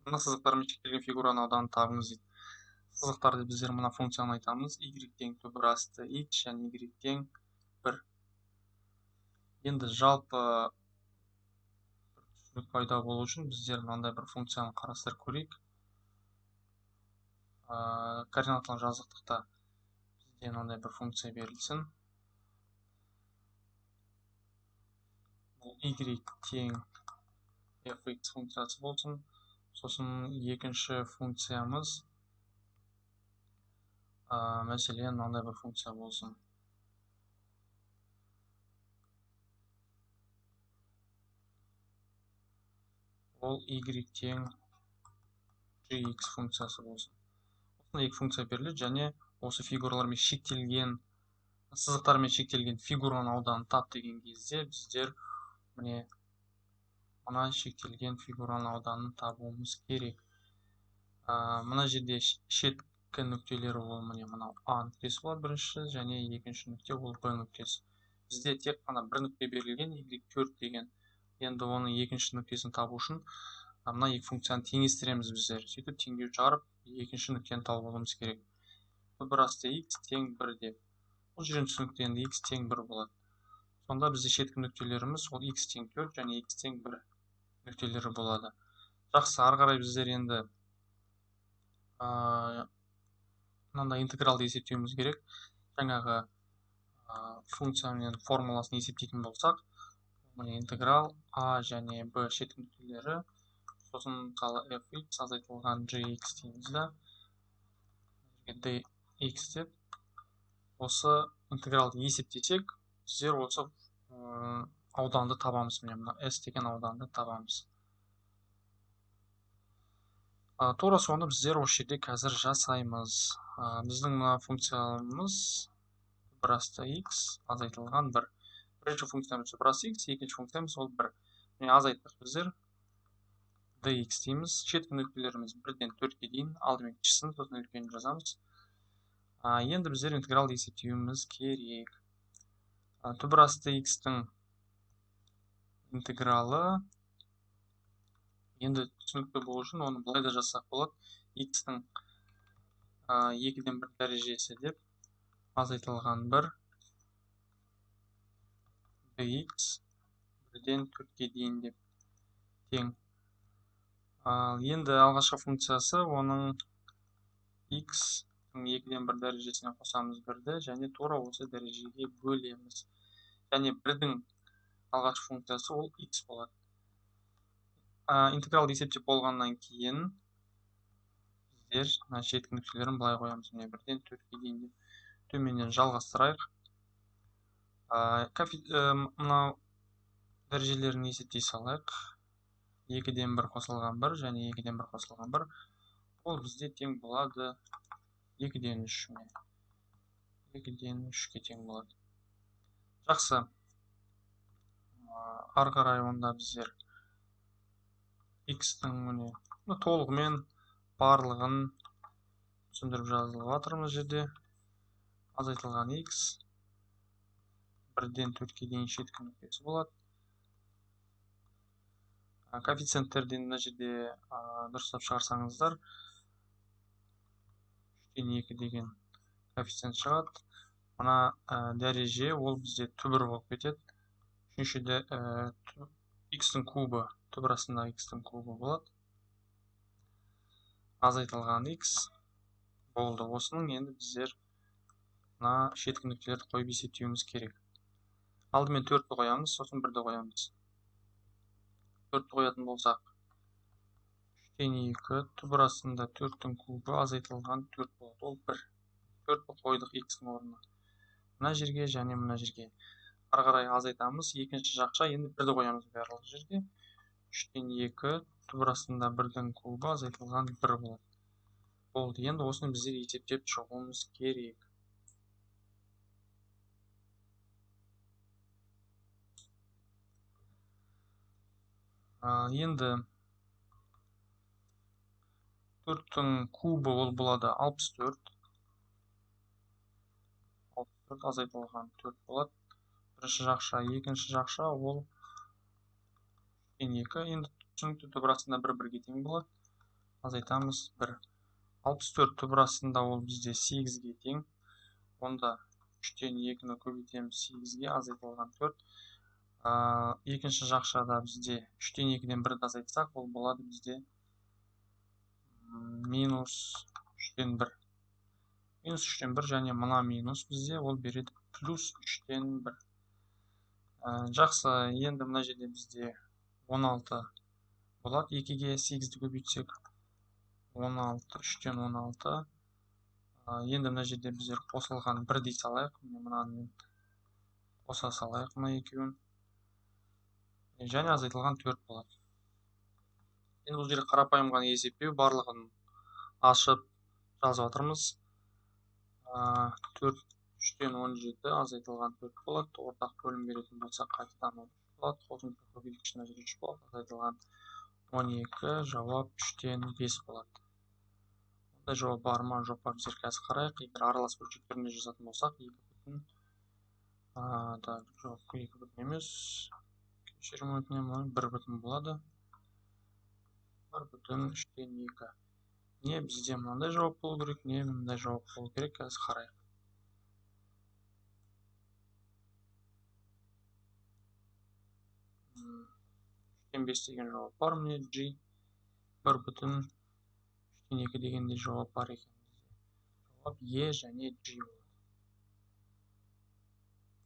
Мына сызықтармен шектелген фигураның ауданын табыңыз дейді. Сызықтарды біздер мына функцияны айтамыз. Y тең түбір асты x және y тең 1. Енді жалпы түсінік пайда болу үшін біздер мынандай бір функцияны қарастырып көрейік. Координаталық жазықтықта бізде мынандай бір функция берілсін. Бұл y тең fx функциясы болсын. Сосын екінші функциямыз мәселен мынандай бір функция болсын. Ол y тең gx функциясы болсын. Осындай екі функция беріледі және осы фигуралармен шектелген сызықтармен шектелген фигураның ауданын тап деген кезде біздер мына шектелген фигураның ауданын табуымыз керек. Мына жерде шеткі нүктелері ол мынау А нүктесі болады бірінші және екінші нүкте ол Б нүктесі. Бізде тек қана бір нүкте берілген y4 деген. Енді оның екінші нүктесін табу үшін мына екі функцияны теңестіреміз біздер. Сөйтіп теңдеу шығарып екінші нүктені тауып алуымыз керек. Түбір асты x тең 1 деп. Бұл жерден түсінікті енді x тең 1 болады. Сонда бізде шеткі нүктелеріміз ол x тең 4 және x тең 1 нүктелері болады. Жақсы, ары қарай біздер енді мынандай интегралды есептеуіміз керек. Жаңағы функцияның формуласын есептейтін болсақ, интеграл a және b шеткі нүктелері, сосын мысалы fx азайтылған gx дейміз да, dx деп. Осы интегралды есептесек, біздер осы ауданды табамыз. Мына s деген ауданды табамыз. Тура соны біздер осы жерде қазір жасаймыз. Біздің мына функциямыз түбір асты x азайтылған 1. Бірінші функциямыз түбір асты x, екінші функциямыз ол 1. Азайттық біздер dx дейміз. Шеткі нүктелеріміз 1-ден 4-ке дейін, алдымен кішісін, сосын үлкенін жазамыз. Енді біздер интеграл есептеуіміз керек. Түбір асты x-тің интегралы, енді түсінікті болу үшін оны былай да жазсақ болады. X-тің 2-ден 1 дәрежесі деп азайтылған 1 dx 1-ден 4-ке дейін деп тең. Енді алғашқы функциясы оның x-тің 2-ден 1 дәрежесіне қосамыз 1-ді және тура осы дәрежеге бөлеміз. Және 1-дің алғашқы функциясы ол x болады. Интегралды есептеп болғаннан кейін біздер шеткі нүктелерін былай қоямыз. 1-ден 4-ке дейін деп. Төменнен жалғастырайық. Мынау дәрежелерін есептей салайық. 2-ден 1 қосылған 1 және 2-ден 1 қосылған 1. Ол бізде тең болады 2-ден 3. 2-ден 3-ке тең болады. Жақсы. Ары қарай онда біздер x-тің толығымен барлығын түсіндіріп жазылып жатырмыз жерде. Азайтылған x 1-ден 4-ке дейін шеткі нүктесі болады. Коэффициенттерден мына жерде дұрыстап шығарсаңыздар 3-ден 2 деген коэффициент шығады. Мына дәреже ол бізде түбір болып кетеді. Үшіншіде x-тің кубы, түбір астындағы x-тің кубы болады. Азайтылған x болды. Осының енді біздер мына шеткі нүктелерді қойып есептеуіміз керек. Алдымен 4-ті қоямыз, сосын 1-ді қоямыз. 4-ті қоятын болсақ 3-ден 2, түбір астында 4-тің кубы азайтылған 4 болады. Ол 1. 4-ті қойдық x-тің орнына. Мына жерге және мына жерге. Ары қарай азайтамыз. Екінші жақша енді 1-ді қоямыз барлық жерге. 3-ден 2, түбір астында 1-дің кубы азайтылған 1 болады. Болды. Енді осыны біздер есептеп шығуымыз керек. Енді 4-тің кубы ол болады 64. 64 азайтылған 4 болады. Бірінші жақша, екінші жақша ол 3-ден 2. Енді түсінікті түбір астында 1-1-ге тең болады. азайтамыз 1. 64 түбір астында ол бізде 8-ге тең. Онда 3-тен 2-ні көбейтеміз 8-ге, азайтылған 4. Екінші жақшада бізде 3-тен 2-ден 1-ді азайтсақ, ол болады бізде минус 3-тен 1. Минус 3-тен 1 және мына минус бізде ол береді плюс 3-тен 1. Жақсы, енді мына жерде бізде 16 болады. 2-ге 8-ді көбейтсек 16, 3-тен 16. Енді мына жерде біздер қосылған 1 дей салайық. Мынаны қоса салайық мына екеуін. Және азайтылған 4 болады. Енді бұл жерде қарапайым ғана есептеу, барлығын ашып жазып жатырмыз. 4, 3-тен 17 азайтылған 4 болады. Ортақ бөлім беретін болсақ, қайтадан 13 болады. Қосымша көбейткіш мына жерде 3 болады. Азайтылған 12, жауап 3-тен 5 болады. Онда жауап бар ма, жоқ па, біздер қазір қарайық. Егер аралас бөлшектерінде жазатын болсақ, 2 бүтін емес, кешірім өтінемін, 1 бүтін болады. 1 бүтін 3-тен 2. Не бізде мынандай жауап болу керек, не мынандай жауап болу керек, қазір қарайық. 3-тен 5 деген жауап бар, міне G. 1 бүтін 3-тен 2 дегенде жауап бар екен. Жауап Е және G.